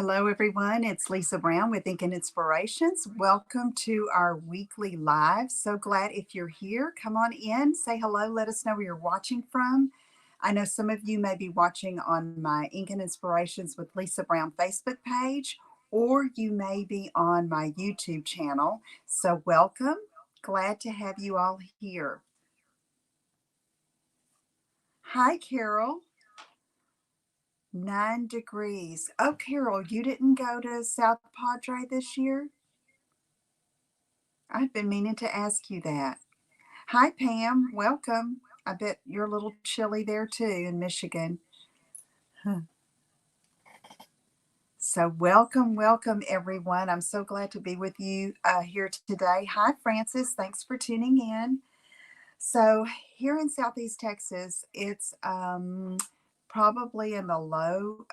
Hello, everyone. It's Lisa Brown with Ink and Inspirations. Welcome to our weekly live. So glad if you're here. Come on in, say hello, let us know where you're watching from. I know some of you may be watching on my Ink and Inspirations with Lisa Brown Facebook page, or you may be on my YouTube channel. So, welcome. Glad to have you all here. Hi, Carol. 9 degrees. Oh, Carol, you didn't go to South Padre this year? I've been meaning to ask you that. Hi, Pam. Welcome. I bet you're a little chilly there too in Michigan. Huh. So, welcome, everyone. I'm so glad to be with you here today. Hi, Francis. Thanks for tuning in. So, here in Southeast Texas, it's probably in the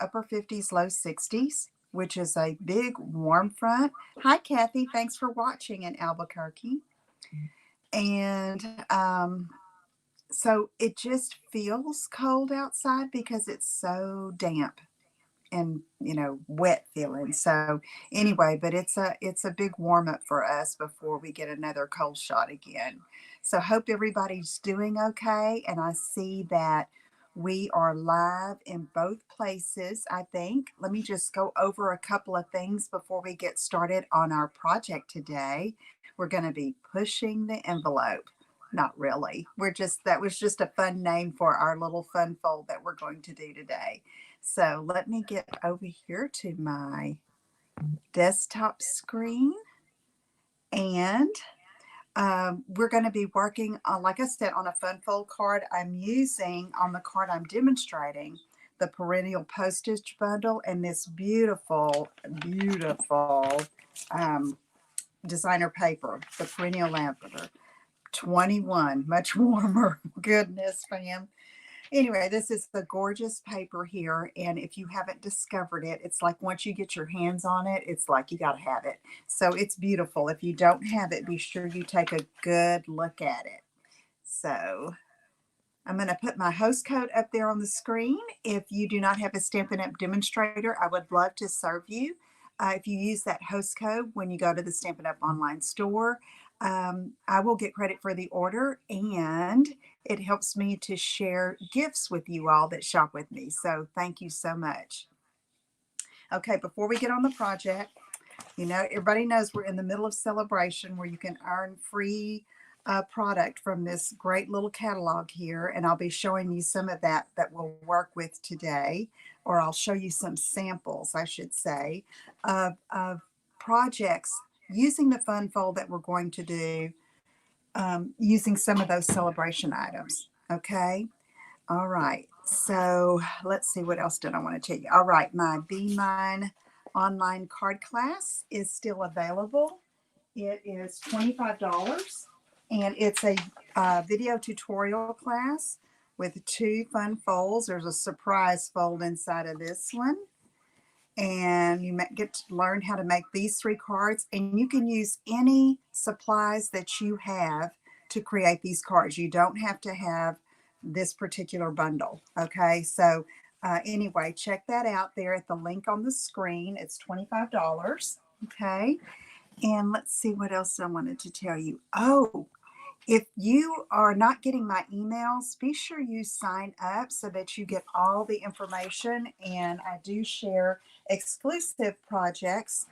upper 50s, low 60s, which is a big warm front. Hi, Kathy. Thanks for watching in Albuquerque. And so it just feels cold outside because it's so damp and wet feeling. So anyway, but it's a big warm up for us before we get another cold shot again. So hope everybody's doing okay, and I see that we are live in both places. I think let me just go over a couple of things before we get started on our project today. We're going to be pushing the envelope. Not really. That was just a fun name for our little fun fold that we're going to do today. So let me get over here to my desktop screen, and we're going to be working on, like I said, on a fun fold card. I'm using on the card I'm demonstrating the perennial postage bundle and this beautiful, beautiful designer paper, the perennial lavender. 21, much warmer. Goodness, fam. Anyway, this is the gorgeous paper here. And if you haven't discovered it, it's like once you get your hands on it, it's like you got to have it. So it's beautiful. If you don't have it, be sure you take a good look at it. So I'm going to put my host code up there on the screen. If you do not have a Stampin' Up! Demonstrator, I would love to serve you. If you use that host code when you go to the Stampin' Up! Online store, I will get credit for the order, and it helps me to share gifts with you all that shop with me. So thank you so much. Okay, before we get on the project, everybody knows we're in the middle of celebration where you can earn free product from this great little catalog here. And I'll be showing you some of that we'll work with today, or I'll show you some samples, I should say, of projects using the fun fold that we're going to do, using some of those celebration items. Okay. All right. So let's see, what else did I want to tell you? All right. My Be Mine online card class is still available. It is $25, and it's a video tutorial class with 2 fun folds. There's a surprise fold inside of this one, and you get to learn how to make these 3 cards, and you can use any supplies that you have to create these cards. You don't have to have this particular bundle. Okay, so anyway, check that out there at the link on the screen. It's $25. Okay, and let's see what else I wanted to tell you. Oh, if you are not getting my emails, be sure you sign up so that you get all the information. And I do share exclusive projects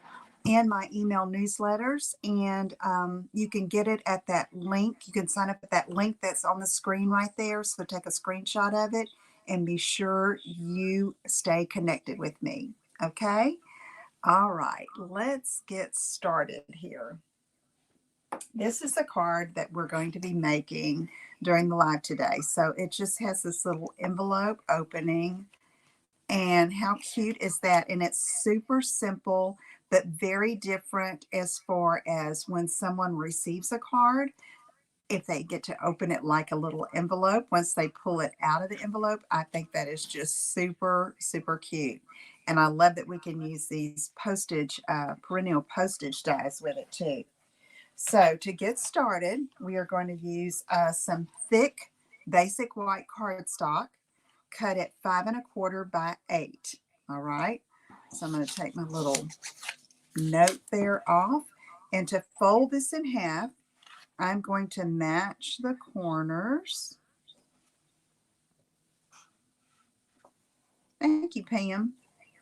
in my email newsletters, and you can get it at that link. You can sign up at that link that's on the screen right there. So take a screenshot of it and be sure you stay connected with me. Okay. All right, let's get started here. This is a card that we're going to be making during the live today. So it just has this little envelope opening. And how cute is that? And it's super simple, but very different as far as when someone receives a card, if they get to open it like a little envelope. Once they pull it out of the envelope, I think that is just super, super cute. And I love that we can use these perennial postage dies with it too. So to get started, we are going to use some thick basic white cardstock cut at 5 1/4 by 8. All right. So I'm going to take my little note there off. And to fold this in half, I'm going to match the corners. Thank you, Pam.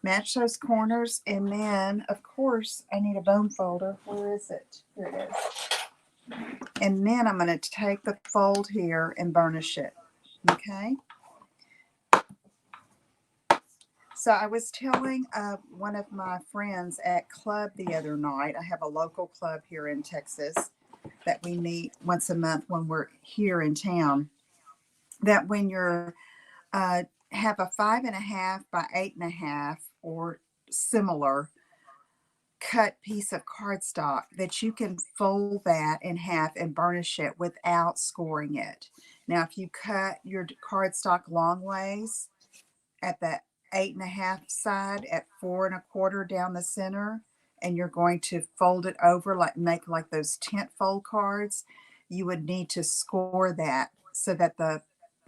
Match those corners, and then, of course, I need a bone folder. Where is it? Here it is. And then I'm going to take the fold here and burnish it. Okay? So I was telling one of my friends at club the other night, I have a local club here in Texas that we meet once a month when we're here in town, that when you're have a 5.5 by 8.5 or similar cut piece of cardstock, that you can fold that in half and burnish it without scoring it. Now, if you cut your cardstock long ways at the 8.5 side at 4.25 down the center, and you're going to fold it over, like make like those tent fold cards, you would need to score that so that the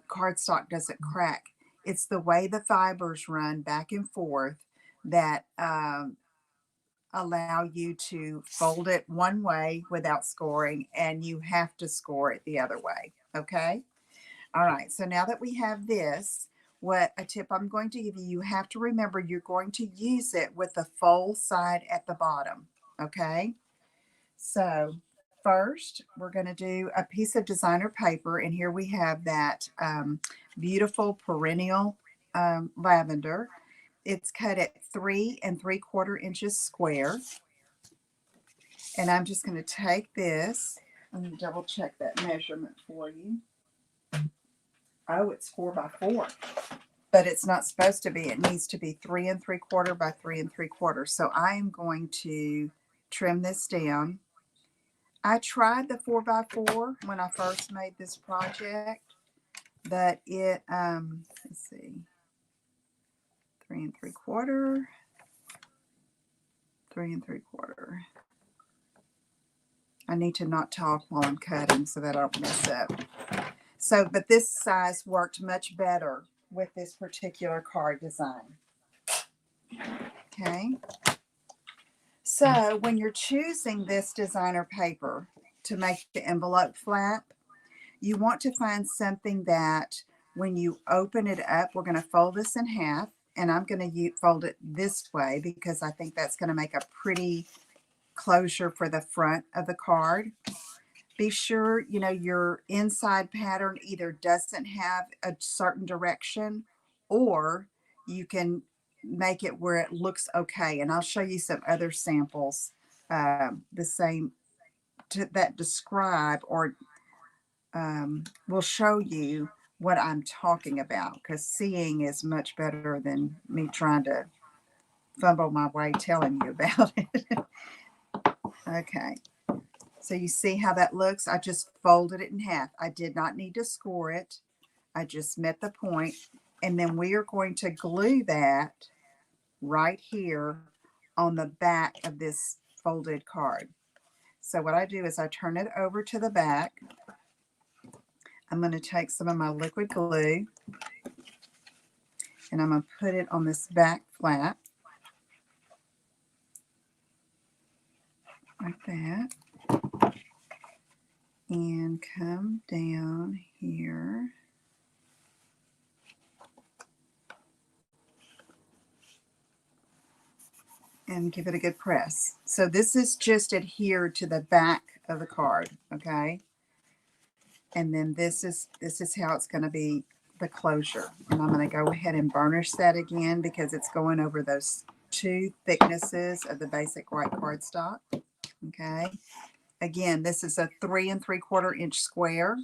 cardstock doesn't crack. It's the way the fibers run back and forth that allow you to fold it one way without scoring, and you have to score it the other way. Okay. All right. So now that we have this, what a tip I'm going to give you, you have to remember you're going to use it with the fold side at the bottom. Okay. So first, we're going to do a piece of designer paper, and here we have that beautiful perennial lavender. It's cut at 3 3/4 inches square. And I'm just going to take this. Let me double check that measurement for you. Oh, it's 4 by 4, but it's not supposed to be. It needs to be 3 3/4 by 3 3/4. So I am going to trim this down. I tried the 4 by 4 when I first made this project, but it, let's see, 3 3/4, 3 3/4. I need to not talk while I'm cutting so that I don't mess up. So, but this size worked much better with this particular card design. Okay. So when you're choosing this designer paper to make the envelope flap, you want to find something that when you open it up, we're going to fold this in half, and I'm going to fold it this way because I think that's going to make a pretty closure for the front of the card. Be sure, you know, your inside pattern either doesn't have a certain direction, or you can make it where it looks okay. And I'll show you some other samples, the same that describe or will show you what I'm talking about, because seeing is much better than me trying to fumble my way telling you about it. Okay. So you see how that looks? I just folded it in half. I did not need to score it. I just met the point. And then we are going to glue that right here on the back of this folded card. So what I do is I turn it over to the back. I'm going to take some of my liquid glue, and I'm going to put it on this back flap like that. And come down here. And give it a good press. So this is just adhered to the back of the card, okay? And then this is how it's going to be the closure. And I'm going to go ahead and burnish that again because it's going over those two thicknesses of the basic white cardstock, okay? Again, this is a 3 3/4 inch square,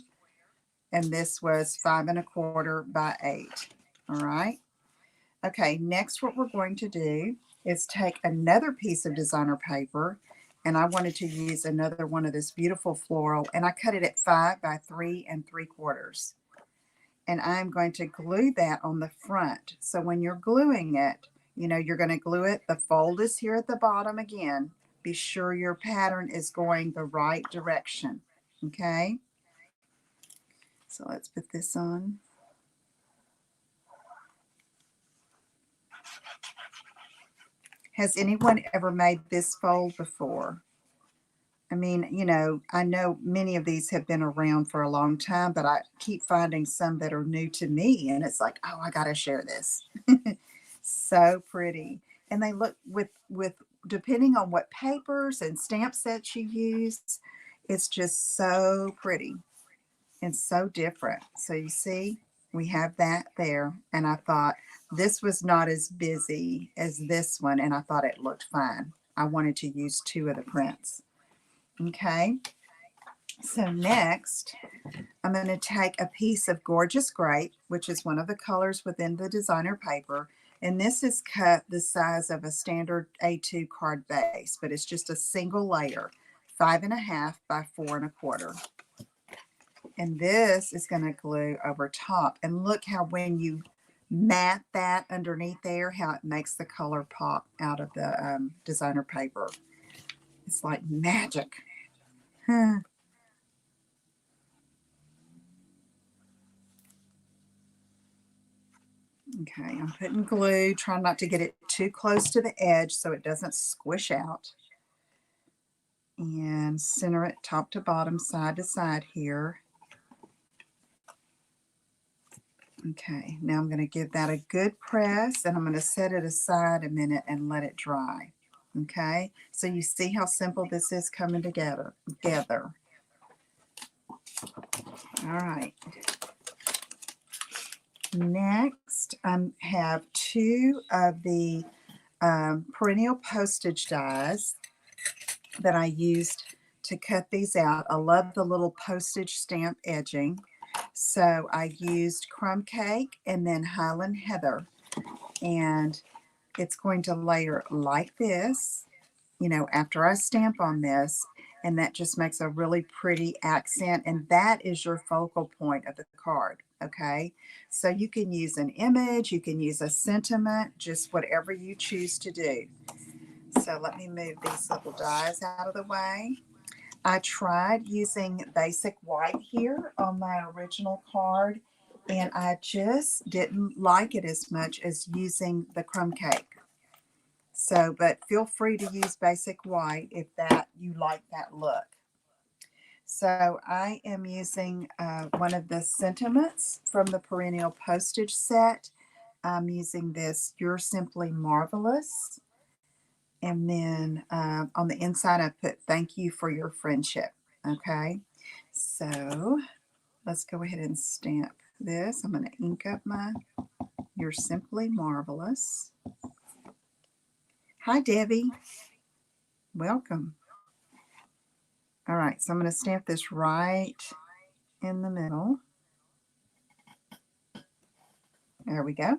and this was 5 1/4 by 8. All right. Okay, next what we're going to do is take another piece of designer paper, and I wanted to use another one of this beautiful floral, and I cut it at 5 by 3 3/4. And I'm going to glue that on the front. So when you're gluing it, you know, you're going to glue it. The fold is here at the bottom again. Be sure your pattern is going the right direction. Okay. So let's put this on. Has anyone ever made this fold before? I mean, I know many of these have been around for a long time, but I keep finding some that are new to me, and it's like, oh, I got to share this. So pretty. And they look with depending on what papers and stamp sets you use, it's just so pretty and so different. So you see, we have that there, and I thought this was not as busy as this one, and I thought it looked fine. I wanted to use two of the prints. Okay, so next I'm going to take a piece of Gorgeous Grape, which is one of the colors within the designer paper, and this is cut the size of a standard A2 card base, but it's just a single layer, 5.5 by 4.25. And this is going to glue over top, and look how when you mat that underneath there, how it makes the color pop out of the designer paper. It's like magic. Huh. Okay, I'm putting glue, trying not to get it too close to the edge so it doesn't squish out. And center it top to bottom, side to side here. Okay, now I'm going to give that a good press, and I'm going to set it aside a minute and let it dry. Okay, so you see how simple this is coming together. All right. Next, I have two of the perennial postage dies that I used to cut these out. I love the little postage stamp edging. So I used Crumb Cake and then Highland Heather. And it's going to layer like this, after I stamp on this. And that just makes a really pretty accent. And that is your focal point of the card. Okay. So you can use an image, you can use a sentiment, just whatever you choose to do. So let me move these little dies out of the way. I tried using basic white here on my original card, and I just didn't like it as much as using the Crumb Cake. So, but feel free to use basic white if you like that look. So I am using one of the sentiments from the Perennial Postage set. I'm using this You're Simply Marvelous. And then on the inside, I put thank you for your friendship. Okay, so let's go ahead and stamp this. I'm going to ink up my You're Simply Marvelous. Hi, Debbie. Welcome. All right, so I'm going to stamp this right in the middle. There we go.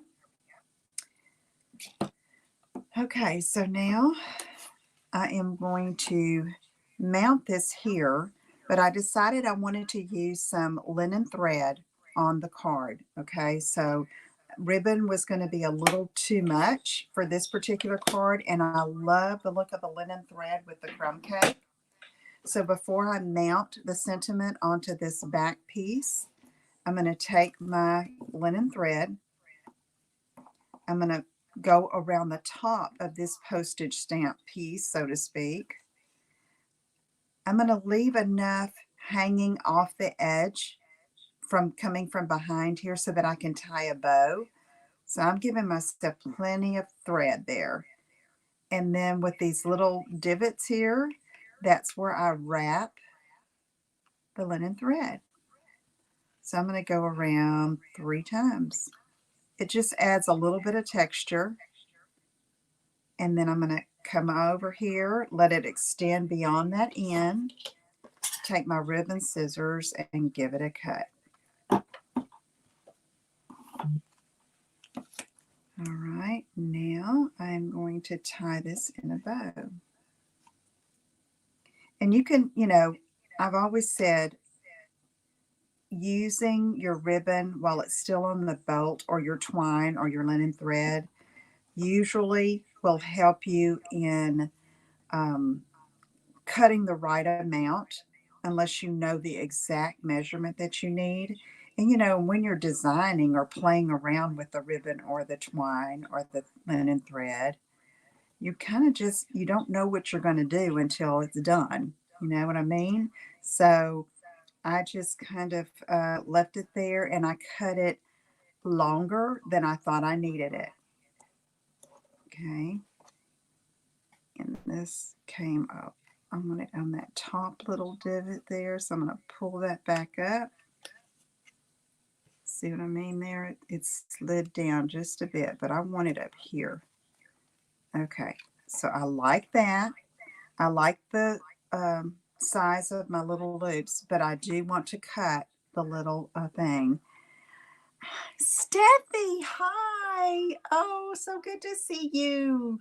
Okay, so now I am going to mount this here, but I decided I wanted to use some linen thread on the card. Okay, so ribbon was going to be a little too much for this particular card, and I love the look of the linen thread with the Crumb Cake. So before I mount the sentiment onto this back piece, I'm going to take my linen thread. I'm going to go around the top of this postage stamp piece, so to speak. I'm going to leave enough hanging off the edge from coming from behind here so that I can tie a bow. So I'm giving myself plenty of thread there. And then with these little divots here, that's where I wrap the linen thread. So I'm going to go around 3 times. It just adds a little bit of texture. And then I'm going to come over here, let it extend beyond that end, take my ribbon scissors and give it a cut. All right, now I'm going to tie this in a bow. And you can, I've always said using your ribbon while it's still on the bolt or your twine or your linen thread usually will help you in cutting the right amount unless you know the exact measurement that you need. And when you're designing or playing around with the ribbon or the twine or the linen thread, you kind of just, you don't know what you're going to do until it's done. You know what I mean? So I just kind of left it there and I cut it longer than I thought I needed it. Okay. And this came up. I want it on that top little divot there. So I'm going to pull that back up. See what I mean there? It slid down just a bit, but I want it up here. Okay. So I like that. I like the size of my little loops, but I do want to cut the little thing. Steffi, hi. Oh, so good to see you.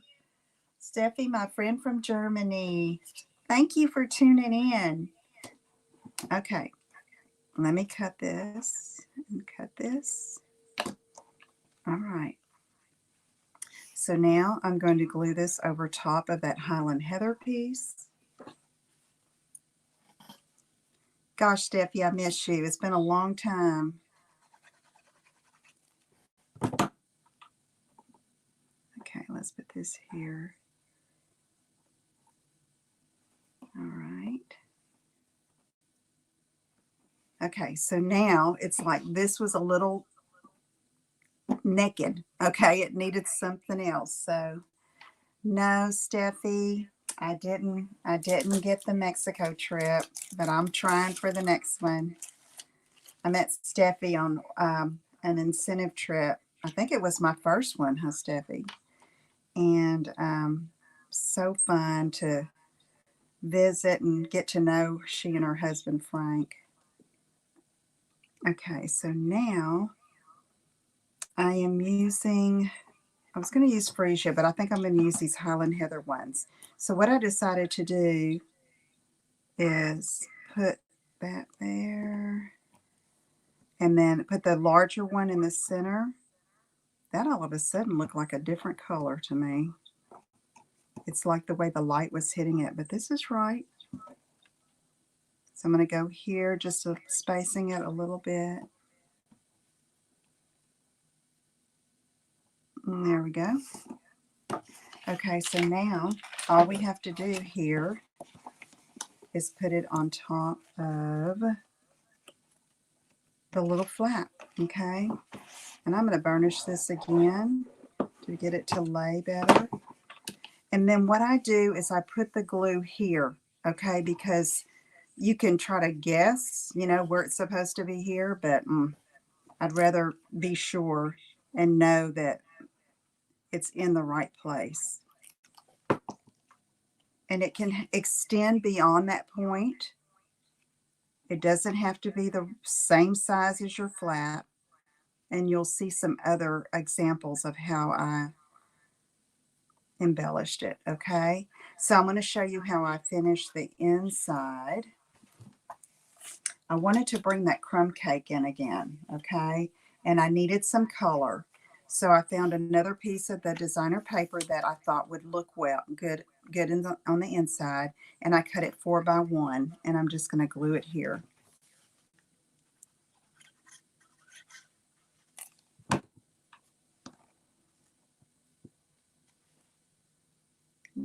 Steffi, my friend from Germany. Thank you for tuning in. Okay, let me cut this and cut this. All right. So now I'm going to glue this over top of that Highland Heather piece. Gosh, Steffi, I miss you. It's been a long time. Okay, let's put this here. All right. Okay, so now it's like this was a little naked. Okay, it needed something else. So no, Steffi, I didn't get the Mexico trip, but I'm trying for the next one. I met Steffi on an incentive trip. I think it was my first one, huh, Steffi? And so fun to visit and get to know she and her husband, Frank. Okay, so now I am using, I was going to use Freesia, but I think I'm going to use these Highland Heather ones. So what I decided to do is put that there and then put the larger one in the center. That all of a sudden looked like a different color to me. It's like the way the light was hitting it, but this is right. So I'm going to go here, just spacing it a little bit. And there we go. Okay, so now all we have to do here is put it on top of the little flap, okay? And I'm going to burnish this again to get it to lay better. And then what I do is I put the glue here, okay? Because you can try to guess, you know, where it's supposed to be here, but I'd rather be sure and know that it's in the right place. And it can extend beyond that point. It doesn't have to be the same size as your flap. And you'll see some other examples of how I embellished it, okay? So I'm going to show you how I finished the inside. I wanted to bring that crumb cake in again, okay? And I needed some color. So I found another piece of the designer paper that I thought would look good on the inside, and I cut it 4 by 1, and I'm just going to glue it here.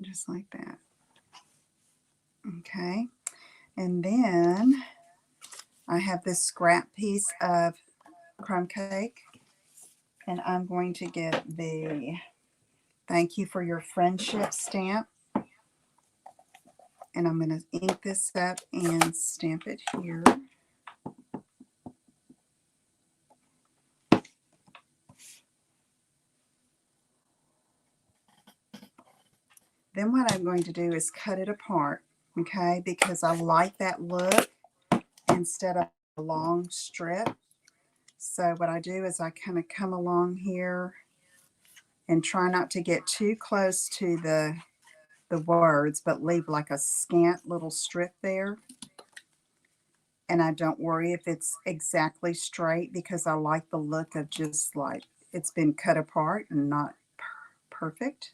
Just like that. Okay, and then I have this scrap piece of crumb cake, and I'm going to get the thank you for your friendship stamp, and I'm going to ink this up and stamp it here. Then what I'm going to do is cut it apart, okay, because I like that look instead of a long strip. So what I do is I kind of come along here and try not to get too close to the words, but leave like a scant little strip there. And I don't worry if it's exactly straight because I like the look of just like it's been cut apart and not perfect.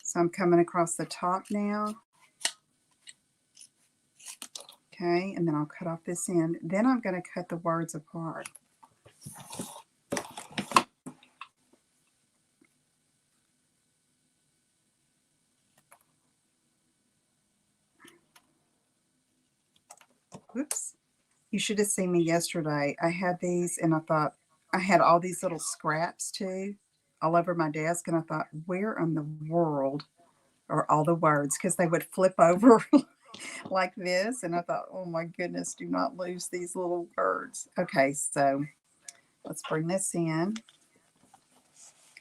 So I'm coming across the top now. Okay, and then I'll cut off this end. Then I'm going to cut the words apart. Whoops. You should have seen me yesterday. I had these and I thought I had all these little scraps too all over my desk. And I thought, where in the world are all the words? Because they would flip over like this. And I thought, oh my goodness, do not lose these little words. Okay, so let's bring this in.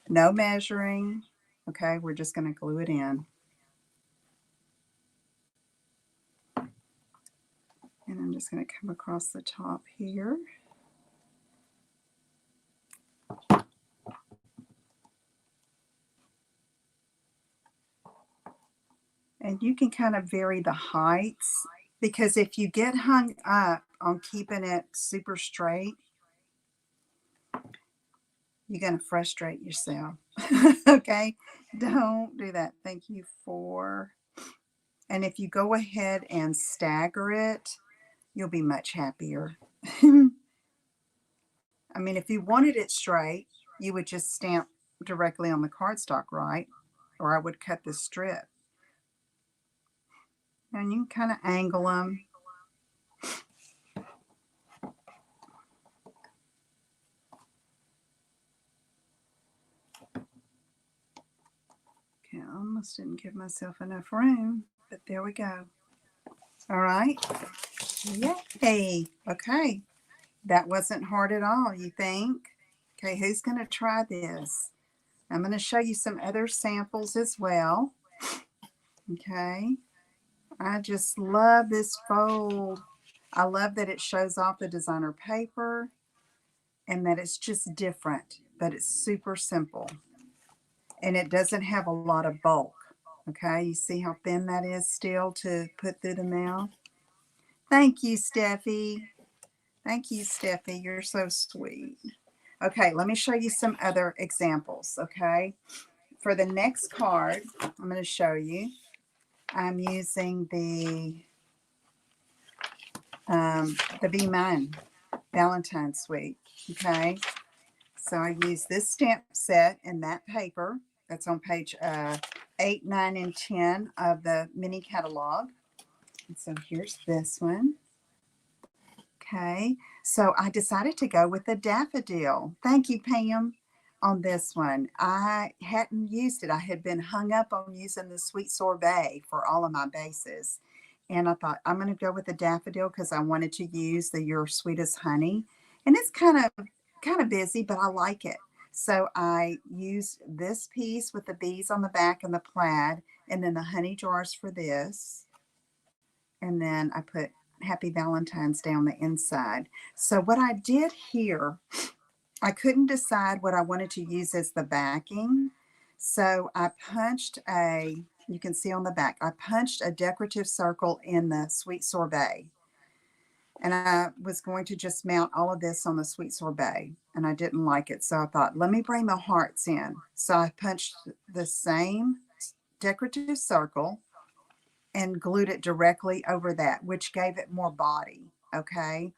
No measuring. Okay, we're just going to glue it in. And I'm just going to come across the top here. And you can kind of vary the heights, because if you get hung up on keeping it super straight, you're going to frustrate yourself. Okay, don't do that. Thank you for. And if you go ahead and stagger it, you'll be much happier. I mean, if you wanted it straight, you would just stamp directly on the cardstock, right? Or I would cut the strip. And you can kind of angle them. Okay, I almost didn't give myself enough room, but there we go. All right. Yay. Okay. That wasn't hard at all, you think? Okay, who's going to try this? I'm going to show you some other samples as well. Okay. I just love this fold. I love that it shows off the designer paper and that it's just different, but it's super simple. And it doesn't have a lot of bulk. Okay, you see how thin that is still to put through the mouth? Thank you, Steffi. Thank you, Steffi. You're so sweet. Okay, let me show you some other examples, okay? For the next card, I'm going to show you. I'm using the Be Mine Valentine Suite, okay? So I use this stamp set and that paper. That's on page 8, 9, and 10 of the mini catalog. And so here's this one. Okay, so I decided to go with the daffodil. Thank you, Pam, on this one. I hadn't used it. I had been hung up on using the sweet sorbet for all of my bases. And I thought, I'm going to go with the daffodil because I wanted to use the Your Sweet as Honey. And it's kind of busy, but I like it. So I used this piece with the bees on the back and the plaid, and then the honey jars for this. And then I put Happy Valentine's Day on the inside. So what I did here, I couldn't decide what I wanted to use as the backing. So I punched you can see on the back, I punched a decorative circle in the sweet sorbet. And I was going to just mount all of this on the sweet sorbet. And I didn't like it. So I thought, let me bring my hearts in. So I punched the same decorative circle and glued it directly over that, which gave it more body, okay?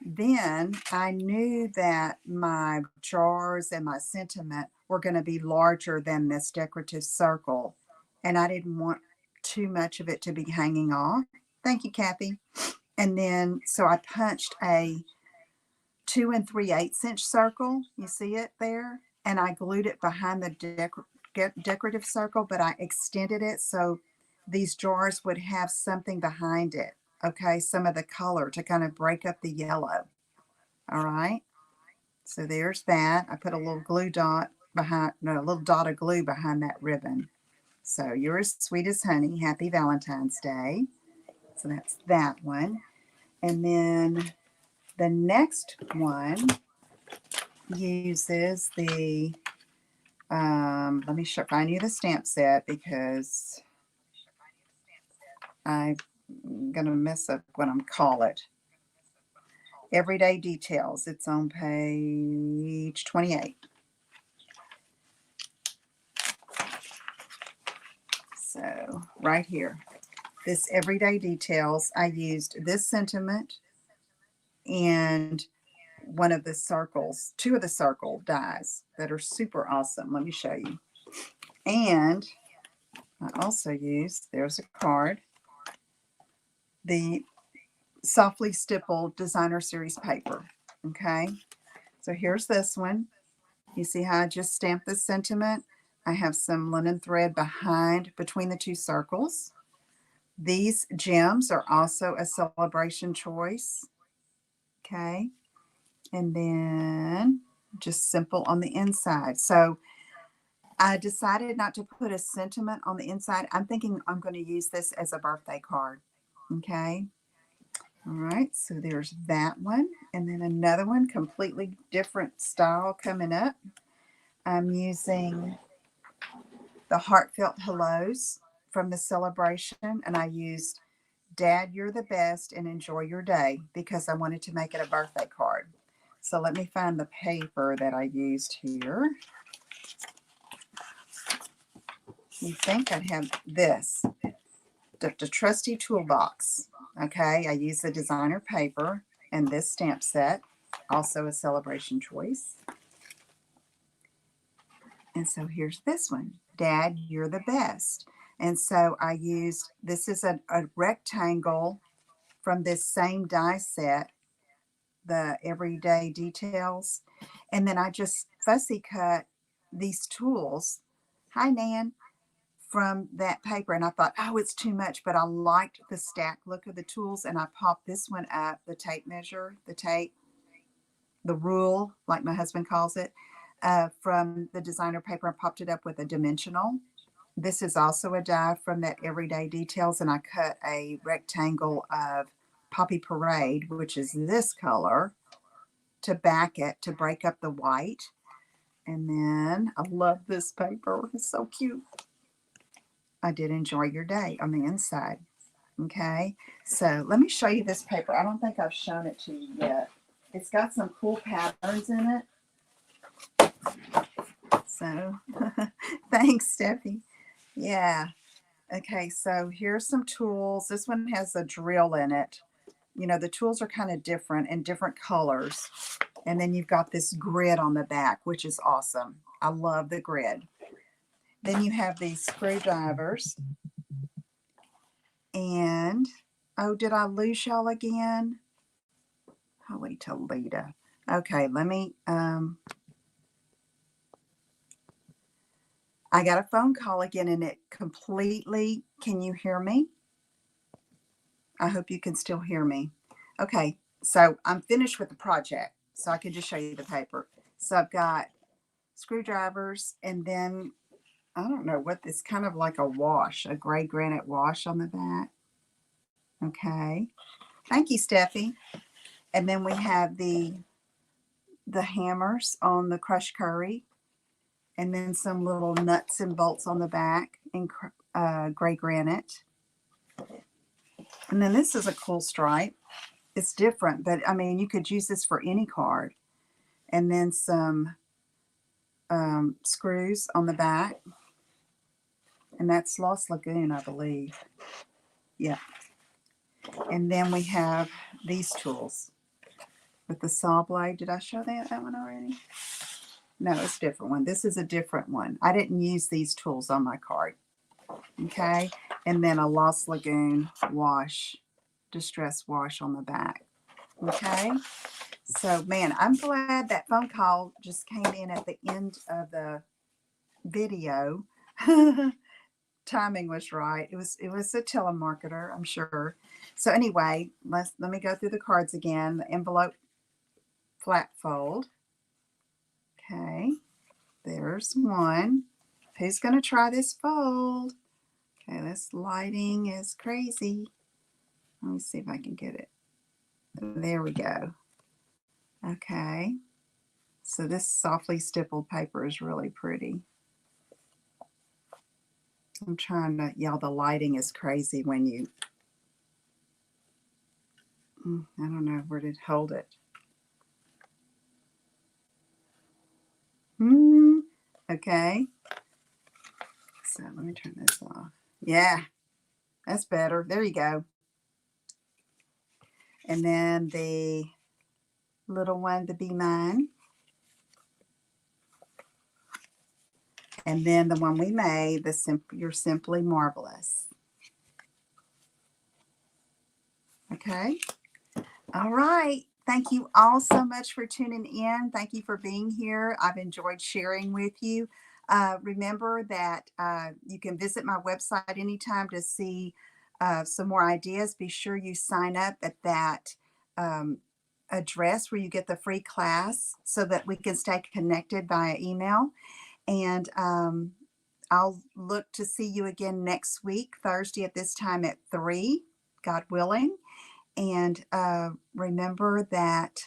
Then I knew that my jars and my sentiment were going to be larger than this decorative circle, and I didn't want too much of it to be hanging off. Thank you, Kathy. And then, so I punched a 2 3/8 inch circle. You see it there? And I glued it behind the decorative circle, but I extended it so these jars would have something behind it. Okay, some of the color to kind of break up the yellow. All right. So there's that. I put a little glue dot behind, no, a little dot of glue behind that ribbon. So You're as Sweet as Honey. Happy Valentine's Day. So that's that one. And then the next one uses the, let me find you the stamp set because I'm going to mess up what I'm call it. Everyday Details. It's on page 28. So right here, this Everyday Details, I used this sentiment and one of the circles, 2 of the circle dies that are super awesome. Let me show you. And I also used, there's a card, the softly stippled designer series paper. Okay, so here's this one. You see how I just stamped the sentiment? I have some linen thread behind between the two circles. These gems are also a celebration choice. Okay, and then just simple on the inside. So I decided not to put a sentiment on the inside. I'm thinking I'm going to use this as a birthday card. Okay. All right. So there's that one. And then another one, completely different style coming up. I'm using the heartfelt hellos from the celebration. And I used Dad, you're the best and enjoy your day because I wanted to make it a birthday card. So let me find the paper that I used here. You think I'd have this, the trusty toolbox. Okay, I use the designer paper and this stamp set, also a celebration choice. And so here's this one, Dad, you're the best. And so I used, this is a rectangle from this same die set, the everyday details. And then I just fussy cut these tools. Hi, Nan. From that paper, and I thought, oh, it's too much, but I liked the stack look of the tools, and I popped this one up, the tape measure, the tape, the rule, like my husband calls it, from the designer paper. I popped it up with a dimensional. This is also a die from that everyday details, and I cut a rectangle of Poppy Parade, which is this color, to back it, to break up the white. And then I love this paper. It's so cute. I did enjoy your day on the inside. Okay, so let me show you this paper. I don't think I've shown it to you yet. It's got some cool patterns in it. So thanks, Steffi. Yeah. Okay, so here's some tools. This one has a drill in it. You know, the tools are kind of different and different colors. And then you've got this grid on the back, which is awesome. I love the grid. Then you have these screwdrivers. And, oh, did I lose y'all again? Holy Toledo. Okay, let me, I got a phone call again and it completely, can you hear me? I hope you can still hear me. Okay, so I'm finished with the project, so I can just show you the paper. So I've got screwdrivers, and then I don't know what this, kind of like a wash, a gray granite wash on the back. Okay, thank you, Steffi. And then we have the hammers on the crushed curry, and then some little nuts and bolts on the back in gray granite. And then this is a cool stripe. It's different, but I mean, you could use this for any card. And then some screws on the back. And that's Lost Lagoon, I believe. Yeah. And then we have these tools with the saw blade. Did I show that one already? No, it's a different one. This is a different one. I didn't use these tools on my card. Okay. And then a Lost Lagoon wash, distress wash on the back. Okay. So, man, I'm glad that phone call just came in at the end of the video. Timing was right. It was a telemarketer, I'm sure. So anyway, let me go through the cards again. The envelope flat fold. Okay, there's one. Who's going to try this fold? Okay, this lighting is crazy. Let me see if I can get it. There we go. Okay, so this softly stippled paper is really pretty. I'm trying to, y'all, the lighting is crazy when you, I don't know where to hold it. Okay. So let me turn this off. Yeah, that's better. There you go. And then the little one, the Be Mine. And then the one we made, You're Simply Marvelous. Okay. All right. Thank you all so much for tuning in. Thank you for being here. I've enjoyed sharing with you. Remember that you can visit my website anytime to see some more ideas. Be sure you sign up at that um, address where you get the free class so that we can stay connected via email. And I'll look to see you again next week, Thursday at this time at 3, God willing. And remember that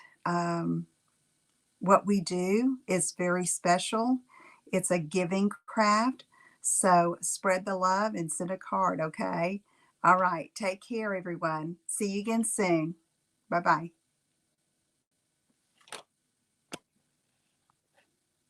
what we do is very special. It's a giving craft. So spread the love and send a card, okay? All right. Take care, everyone. See you again soon. Bye bye.